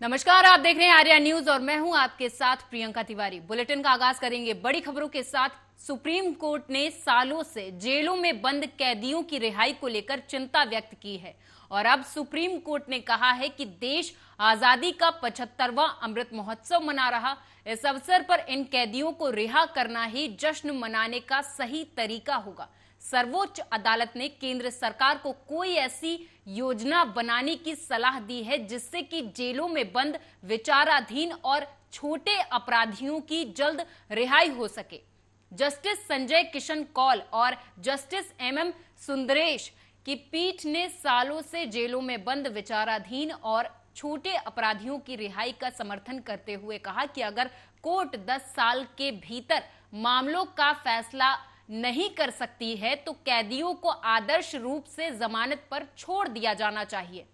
नमस्कार, आप देख रहे हैं आर्या न्यूज और मैं हूं आपके साथ प्रियंका तिवारी। बुलेटिन का आगाज करेंगे बड़ी खबरों के साथ। सुप्रीम कोर्ट ने सालों से जेलों में बंद कैदियों की रिहाई को लेकर चिंता व्यक्त की है और अब सुप्रीम कोर्ट ने कहा है कि देश आजादी का 75वां अमृत महोत्सव मना रहा। इस अवसर पर इन कैदियों को रिहा करना ही जश्न मनाने का सही तरीका होगा। सर्वोच्च अदालत ने केंद्र सरकार को कोई ऐसी योजना बनाने की सलाह दी है जिससे कि जेलों में बंद विचाराधीन और छोटे अपराधियों की जल्द रिहाई हो सके। जस्टिस संजय किशन कौल और जस्टिस एमएम सुंदरेश की पीठ ने सालों से जेलों में बंद विचाराधीन और छोटे अपराधियों की रिहाई का समर्थन करते हुए कहा कि अगर कोर्ट 10 साल के भीतर मामलों का फैसला नहीं कर सकती है तो कैदियों को आदर्श रूप से जमानत पर छोड़ दिया जाना चाहिए।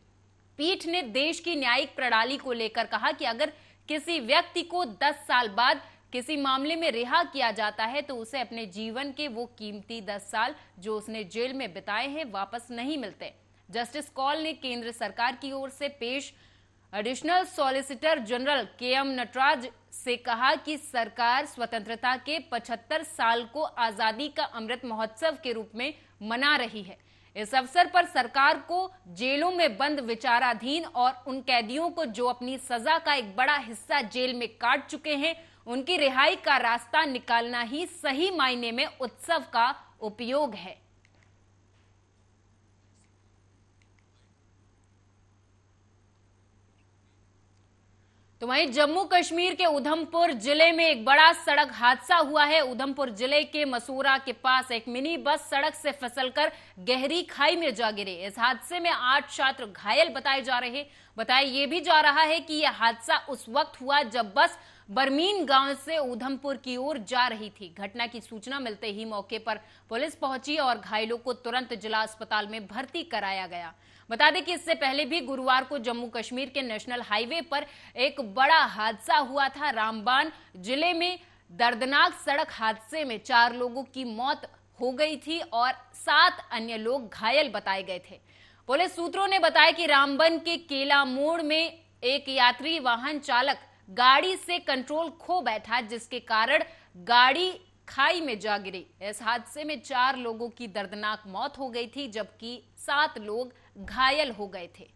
पीठ ने देश की न्यायिक प्रणाली को लेकर कहा कि अगर किसी व्यक्ति को 10 साल बाद किसी मामले में रिहा किया जाता है तो उसे अपने जीवन के वो कीमती 10 साल जो उसने जेल में बिताए हैं वापस नहीं मिलते। जस्टिस कौल ने केंद्र सरकार की ओर से पेश additional solicitor general KM Nataraj से कहा कि सरकार स्वतंत्रता के 75 साल को आजादी का अमृत महोत्सव के रूप में मना रही है। इस अवसर पर सरकार को जेलों में बंद विचाराधीन और उन कैदियों को जो अपनी सजा का एक बड़ा हिस्सा जेल में काट चुके हैं उनकी रिहाई का रास्ता निकालना ही सही मायने में उत्सव का उपयोग है। तो वहीं जम्मू कश्मीर के उधमपुर जिले में एक बड़ा सड़क हादसा हुआ है। उधमपुर जिले के मसूरा के पास एक मिनी बस सड़क से फिसलकर गहरी खाई में जा गिरे। इस हादसे में 8 छात्र घायल बताए जा रहे हैं। बताया ये भी जा रहा है कि यह हादसा उस वक्त हुआ जब बस बरमीन गांव से उधमपुर की ओर जा रही थी। घटना की सूचना मिलते ही मौके पर पुलिस पहुंची और घायलों को तुरंत जिला अस्पताल में भर्ती कराया गया। बता दें कि इससे पहले भी गुरुवार को जम्मू कश्मीर के नेशनल हाईवे पर एक बड़ा हादसा हुआ था। रामबान जिले में दर्दनाक सड़क हादसे में 4 लोगों की मौत हो गई थी और 7 अन्य लोग घायल बताए गए थे। पुलिस सूत्रों ने बताया कि रामबन के केला मोड़ में एक यात्री वाहन चालक गाड़ी से कंट्रोल खो बैठा जिसके कारण गाड़ी खाई में जा गिरी। इस हादसे में 4 लोगों की दर्दनाक मौत हो गई थी जबकि 7 लोग घायल हो गए थे।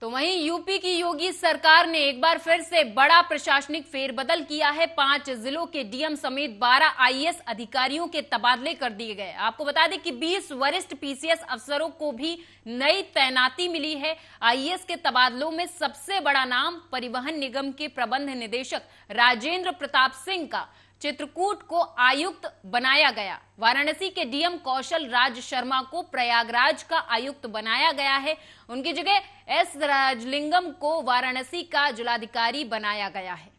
तो वहीं यूपी की योगी सरकार ने एक बार फिर से बड़ा प्रशासनिक फेरबदल किया है। 5 जिलों के डीएम समेत 12 आईएएस अधिकारियों के तबादले कर दिए गए। आपको बता दें कि 20 वरिष्ठ पीसीएस अफसरों को भी नई तैनाती मिली है। आईएएस के तबादलों में सबसे बड़ा नाम परिवहन निगम के प्रबंध निदेशक राजेंद्र प्रताप सिंह का चित्रकूट को आयुक्त बनाया गया। वाराणसी के डीएम कौशल राज शर्मा को प्रयागराज का आयुक्त बनाया गया है। उनकी जगह एस राजलिंगम को वाराणसी का जिलाधिकारी बनाया गया है।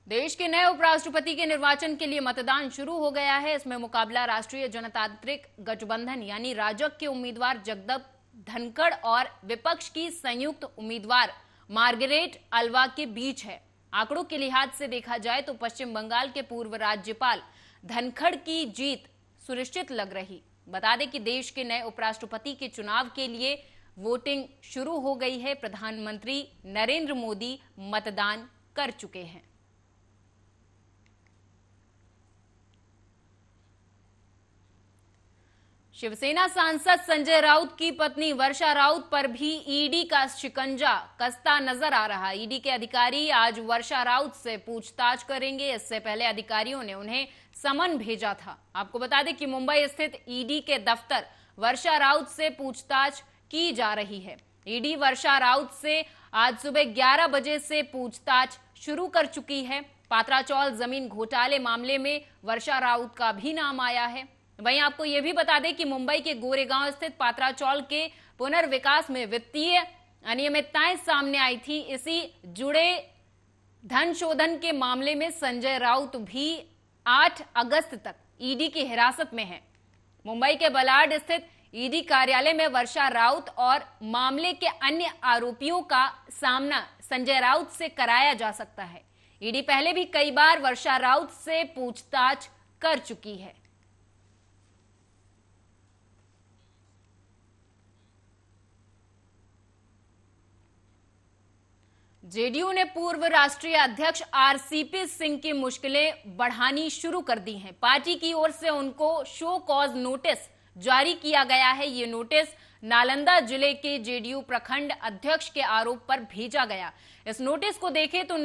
देश के नए उपराष्ट्रपति के निर्वाचन के लिए मतदान शुरू हो गया है। इसमें मुकाबला राष्ट्रीय जनतांत्रिक गठबंधन यानी राजग के उम्मीदवार जगदप धनखड़ और विपक्ष की संयुक्त उम्मीदवार मार्गरेट अल्वा के बीच है। आंकड़ों के लिहाज से देखा जाए तो पश्चिम बंगाल के पूर्व राज्यपाल धनखड़ की जीत सुनिश्चित लग रही। बता दें कि देश के नए उपराष्ट्रपति के चुनाव के लिए वोटिंग शुरू हो गई है। प्रधानमंत्री नरेंद्र मोदी मतदान कर चुके हैं। शिवसेना सांसद संजय राउत की पत्नी वर्षा राउत पर भी ईडी का शिकंजा कसता नजर आ रहा। ईडी के अधिकारी आज वर्षा राउत से पूछताछ करेंगे। इससे पहले अधिकारियों ने उन्हें समन भेजा था। आपको बता दें कि मुंबई स्थित ईडी के दफ्तर वर्षा राउत से पूछताछ की जा रही है। ईडी वर्षा राउत से आज सुबह 11 बजे से पूछताछ शुरू कर चुकी है। पात्राचौल जमीन घोटाले मामले में वर्षा राउत का भी नाम आया है। वहीं आपको यह भी बता दें कि मुंबई के गोरेगांव स्थित पात्राचौल के पुनर्विकास में वित्तीय अनियमितताएं सामने आई थी। इसी जुड़े धन शोधन के मामले में संजय राउत भी 8 अगस्त तक ईडी की हिरासत में है। मुंबई के बलाड स्थित ईडी कार्यालय में वर्षा राउत और मामले के अन्य आरोपियों का सामना संजय राउत से कराया जा सकता है। ईडी पहले भी कई बार वर्षा राउत से पूछताछ कर चुकी है। जेडीयू ने पूर्व राष्ट्रीय अध्यक्ष आरसीपी सिंह की मुश्किलें बढ़ानी शुरू कर दी हैं। पार्टी की ओर से उनको शो कॉज नोटिस जारी किया गया है। ये नोटिस नालंदा जिले के जेडीयू प्रखंड अध्यक्ष के आरोप पर भेजा गया। इस नोटिस को देखें तो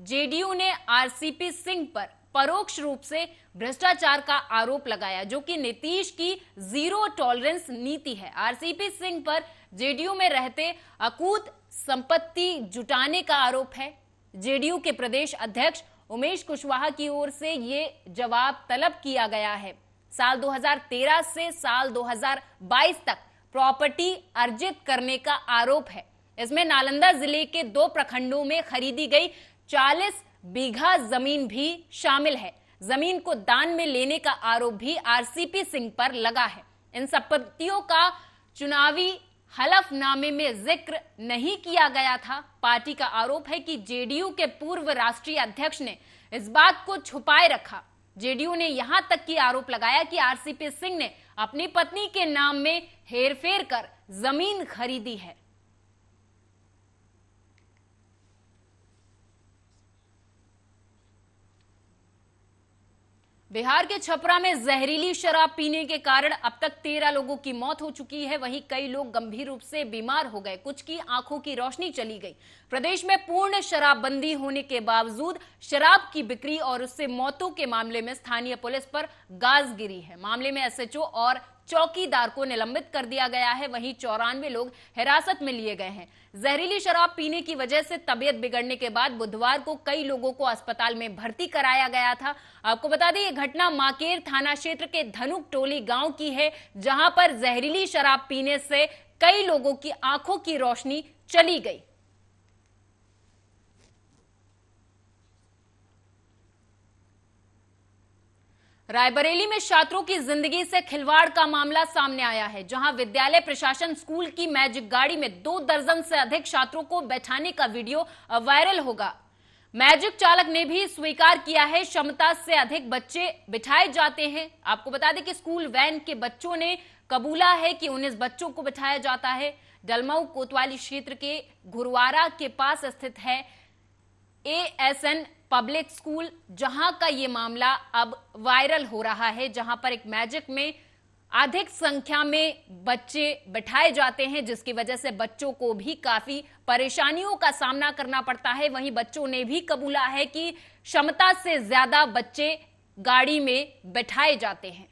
जेडीयू ने आरसीपी सिंह पर परोक्ष रूप से भ्रष्टाचार का आरोप लगाया, जो कि नीतीश की जीरो टॉलरेंस नीति है। आरसीपी सिंह पर जेडीयू में रहते अकूत संपत्ति जुटाने का आरोप है। जेडीयू के प्रदेश अध्यक्ष उमेश कुशवाहा की ओर से ये जवाब तलब किया गया है। साल 2013 से साल 2022 तक प्रॉपर्टी अर्जित करने का आरोप है। इसमें नालंदा जिले के 2 प्रखंडों में खरीदी गई 40 बीघा जमीन भी शामिल है। जमीन को दान में लेने का आरोप भी आरसीपी सिंह पर लगा है। इन संपत्तियों का चुनावी हलफनामे में जिक्र नहीं किया गया था। पार्टी का आरोप है कि जेडीयू के पूर्व राष्ट्रीय अध्यक्ष ने इस बात को छुपाए रखा। जेडीयू ने यहां तक की आरोप लगाया कि आरसीपी सिंह ने अपनी पत्नी के नाम में हेरफेर कर जमीन खरीदी है। बिहार के छपरा में जहरीली शराब पीने के कारण अब तक 13 लोगों की मौत हो चुकी है। वहीं कई लोग गंभीर रूप से बीमार हो गए, कुछ की आंखों की रोशनी चली गई। प्रदेश में पूर्ण शराबबंदी होने के बावजूद शराब की बिक्री और उससे मौतों के मामले में स्थानीय पुलिस पर गाज गिरी है। मामले में एसएचओ और चौकीदार को निलंबित कर दिया गया है। वहीं 94 लोग हिरासत में लिए गए हैं। जहरीली शराब पीने की वजह से तबीयत बिगड़ने के बाद बुधवार को कई लोगों को अस्पताल में भर्ती कराया गया था। आपको बता दें, ये घटना माकेर थाना क्षेत्र के धनुक टोली गांव की है, जहां पर जहरीली शराब पीने से कई लोगों की आंखों की रोशनी चली गई। रायबरेली में छात्रों की जिंदगी से खिलवाड़ का मामला सामने आया है, जहां विद्यालय प्रशासन स्कूल की मैजिक गाड़ी में 2 दर्जन से अधिक छात्रों को बैठाने का वीडियो वायरल होगा। मैजिक चालक ने भी स्वीकार किया है क्षमता से अधिक बच्चे बिठाए जाते हैं। आपको बता दें कि स्कूल वैन के बच्चों ने कबूला है कि 19 बच्चों को बिठाया जाता है। डलमऊ कोतवाली क्षेत्र के घुरवारा के पास स्थित है एएसएन पब्लिक स्कूल, जहां का ये मामला अब वायरल हो रहा है, जहां पर एक मैजिक में अधिक संख्या में बच्चे बिठाए जाते हैं, जिसकी वजह से बच्चों को भी काफी परेशानियों का सामना करना पड़ता है। वहीं बच्चों ने भी कबूला है कि क्षमता से ज्यादा बच्चे गाड़ी में बिठाए जाते हैं।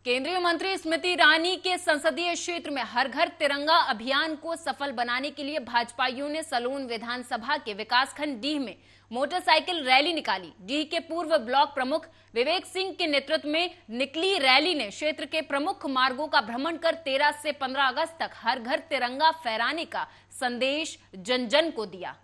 केंद्रीय मंत्री स्मृति ईरानी के संसदीय क्षेत्र में हर घर तिरंगा अभियान को सफल बनाने के लिए भाजपाइयों ने सलोन विधानसभा के विकासखंड डीह में मोटरसाइकिल रैली निकाली। डीह के पूर्व ब्लॉक प्रमुख विवेक सिंह के नेतृत्व में निकली रैली ने क्षेत्र के प्रमुख मार्गों का भ्रमण कर 13 से 15 अगस्त तक हर घर तिरंगा फहराने का संदेश जन जन को दिया।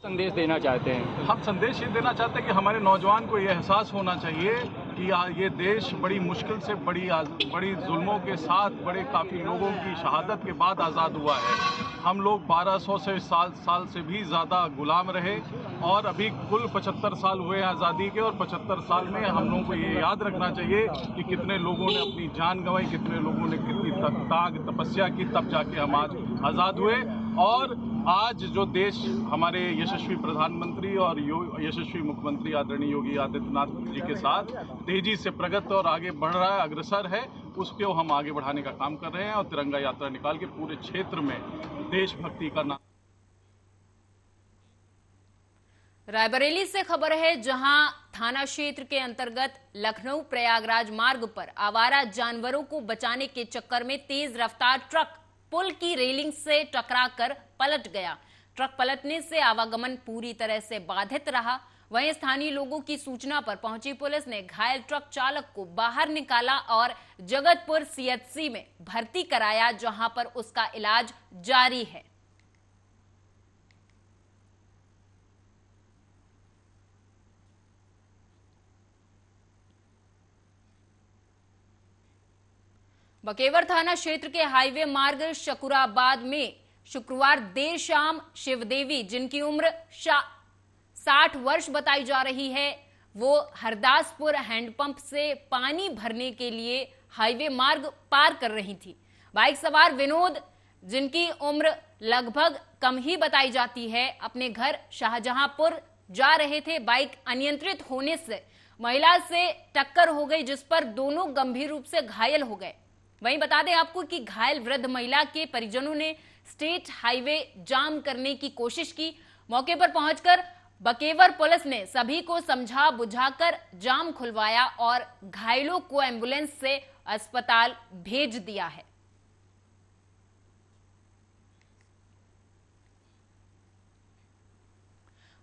संदेश देना चाहते हैं? हम संदेश ये देना चाहते हैं कि हमारे नौजवान को ये एहसास होना चाहिए कि ये देश बड़ी मुश्किल से बड़ी जुल्मों के साथ बड़े काफ़ी लोगों की शहादत के बाद आज़ाद हुआ है। हम लोग 1200 साल से भी ज़्यादा गुलाम रहे और अभी कुल 75 साल हुए हैं आज़ादी के, और 75 साल में हम लोगों को ये याद रखना चाहिए कि कितने लोगों ने अपनी जान गंवाई, कितने लोगों ने कितनी त्याग तपस्या की, तब जाके हम आज आज़ाद हुए। और आज जो देश हमारे यशस्वी प्रधानमंत्री और यशस्वी मुख्यमंत्री आदरणीय योगी आदित्यनाथ जी के साथ तेजी से प्रगति और आगे बढ़ रहा है, अग्रसर है, उसको हम आगे बढ़ाने का काम कर रहे हैं और तिरंगा यात्रा निकाल के पूरे क्षेत्र में देशभक्ति करना। रायबरेली से खबर है, जहां थाना क्षेत्र के अंतर्गत लखनऊ प्रयागराज मार्ग पर आवारा जानवरों को बचाने के चक्कर में तेज रफ्तार ट्रक पुल की रेलिंग से टकराकर पलट गया। ट्रक पलटने से आवागमन पूरी तरह से बाधित रहा। वहीं स्थानीय लोगों की सूचना पर पहुंची पुलिस ने घायल ट्रक चालक को बाहर निकाला और जगतपुर सीएचसी में भर्ती कराया, जहां पर उसका इलाज जारी है। बकेवर थाना क्षेत्र के हाईवे मार्ग शकुराबाद में शुक्रवार देर शाम शिवदेवी, जिनकी उम्र 60 वर्ष बताई जा रही है, वो हरदासपुर हैंडपंप से पानी भरने के लिए हाईवे मार्ग पार कर रही थी। बाइक सवार विनोद, जिनकी उम्र लगभग कम ही बताई जाती है, अपने घर शाहजहांपुर जा रहे थे। बाइक अनियंत्रित होने से महिला से टक्कर हो गई, जिस पर दोनों गंभीर रूप से घायल हो गए। वहीं बता दें आपको कि घायल वृद्ध महिला के परिजनों ने स्टेट हाईवे जाम करने की कोशिश की। मौके पर पहुंचकर बकेवर पुलिस ने सभी को समझा बुझाकर जाम खुलवाया और घायलों को एम्बुलेंस से अस्पताल भेज दिया है।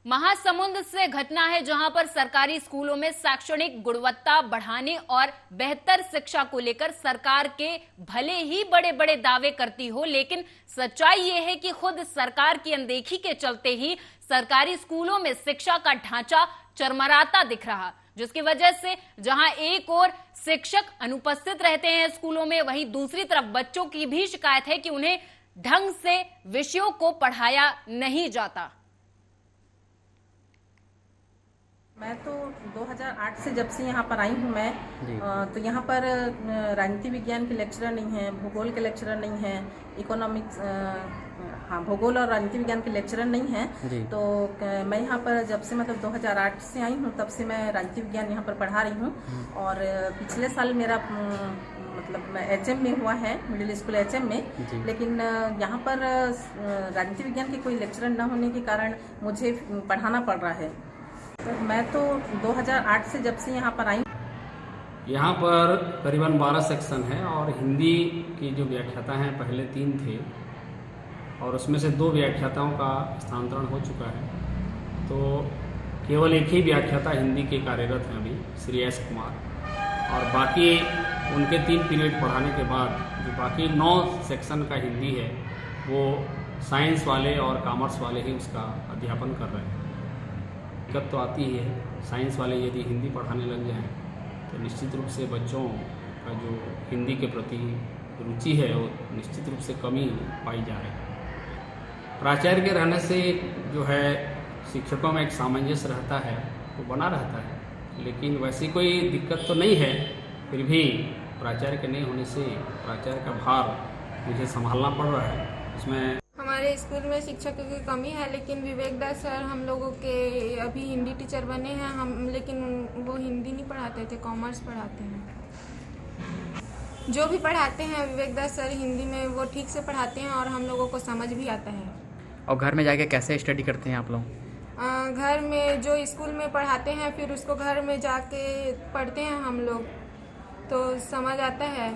महासमुंद से घटना है, जहां पर सरकारी स्कूलों में शैक्षणिक गुणवत्ता बढ़ाने और बेहतर शिक्षा को लेकर सरकार के भले ही बड़े बड़े दावे करती हो, लेकिन सच्चाई यह है कि खुद सरकार की अनदेखी के चलते ही सरकारी स्कूलों में शिक्षा का ढांचा चरमराता दिख रहा, जिसकी वजह से जहां एक ओर शिक्षक अनुपस्थित रहते हैं स्कूलों में, वहीं दूसरी तरफ बच्चों की भी शिकायत है कि उन्हें ढंग से विषयों को पढ़ाया नहीं जाता। मैं तो 2008 से जब से यहाँ पर आई हूँ मैं, तो यहाँ पर राजनीति विज्ञान के लेक्चरर नहीं है, भूगोल के लेक्चरर नहीं है, इकोनॉमिक्स हाँ भूगोल और राजनीति विज्ञान के लेक्चरर नहीं है। तो मैं यहाँ पर जब से मतलब 2008 से आई हूँ, तब से मैं राजनीति विज्ञान यहाँ पर पढ़ा रही हूँ। और पिछले साल मेरा मतलब HM में हुआ है, मिडिल स्कूल HM में, लेकिन यहाँ पर राजनीति विज्ञान के कोई लेक्चरर न होने के कारण मुझे पढ़ाना पड़ रहा है। तो मैं तो 2008 से जब से यहाँ पर आई, यहाँ पर करीबन 12 सेक्शन है और हिंदी की जो व्याख्याता हैं पहले 3 थे और उसमें से 2 व्याख्याताओं का स्थानांतरण हो चुका है। तो केवल एक ही व्याख्याता हिंदी के कार्यरत हैं अभी, श्री एस कुमार, और बाकी उनके 3 पीरियड पढ़ाने के बाद जो बाकी 9 सेक्शन का हिंदी है वो साइंस वाले और कॉमर्स वाले ही उसका अध्यापन कर रहे हैं। दिक्कत तो आती ही है, साइंस वाले यदि हिंदी पढ़ाने लग जाएं तो निश्चित रूप से बच्चों का जो हिंदी के प्रति रुचि है वो निश्चित रूप से कमी पाई जा रही है। प्राचार्य के रहने से जो है शिक्षकों में एक सामंजस्य रहता है, वो बना रहता है, लेकिन वैसी कोई दिक्कत तो नहीं है। फिर भी प्राचार्य के नहीं होने से प्राचार्य का भार मुझे संभालना पड़ रहा है। उसमें हमारे स्कूल में शिक्षकों की कमी है, लेकिन विवेक दास सर हम लोगों के अभी हिंदी टीचर बने हैं हम, लेकिन वो हिंदी नहीं पढ़ाते थे, कॉमर्स पढ़ाते हैं। जो भी पढ़ाते हैं विवेक दास सर हिंदी में वो ठीक से पढ़ाते हैं और हम लोगों को समझ भी आता है। और घर में जाके कैसे स्टडी करते हैं आप लोग? घर में जो स्कूल में पढ़ाते हैं फिर उसको घर में जाके पढ़ते हैं हम लोग, तो समझ आता है।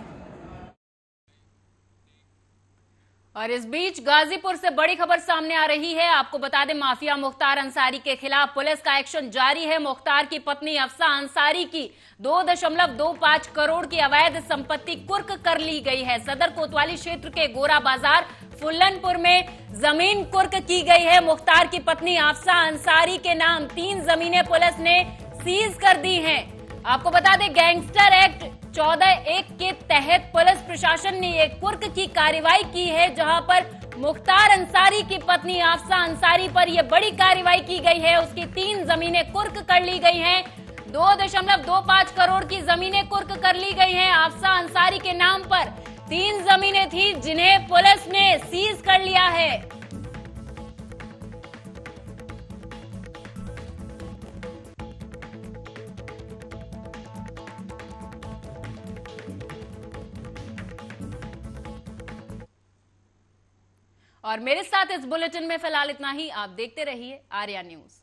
और इस बीच गाजीपुर से बड़ी खबर सामने आ रही है। आपको बता दें, माफिया मुख्तार अंसारी के खिलाफ पुलिस का एक्शन जारी है। मुख्तार की पत्नी अफसा अंसारी की 2.25 करोड़ की अवैध संपत्ति कुर्क कर ली गई है। सदर कोतवाली क्षेत्र के गोरा बाजार फुल्लनपुर में जमीन कुर्क की गई है। मुख्तार की पत्नी अफसा अंसारी के नाम 3 जमीनें पुलिस ने सीज कर दी हैं। आपको बता दें, गैंगस्टर एक्ट 14(1) के तहत पुलिस प्रशासन ने एक कुर्क की कार्रवाई की है, जहां पर मुख्तार अंसारी की पत्नी अफसा अंसारी पर यह बड़ी कार्रवाई की गई है। उसकी 3 जमीनें कुर्क कर ली गई हैं। 2.25 करोड़ की जमीनें कुर्क कर ली गई हैं। अफसा अंसारी के नाम पर 3 जमीनें थी, जिन्हें पुलिस ने सीज कर लिया है। और मेरे साथ इस बुलेटिन में फिलहाल इतना ही। आप देखते रहिए आर्या न्यूज।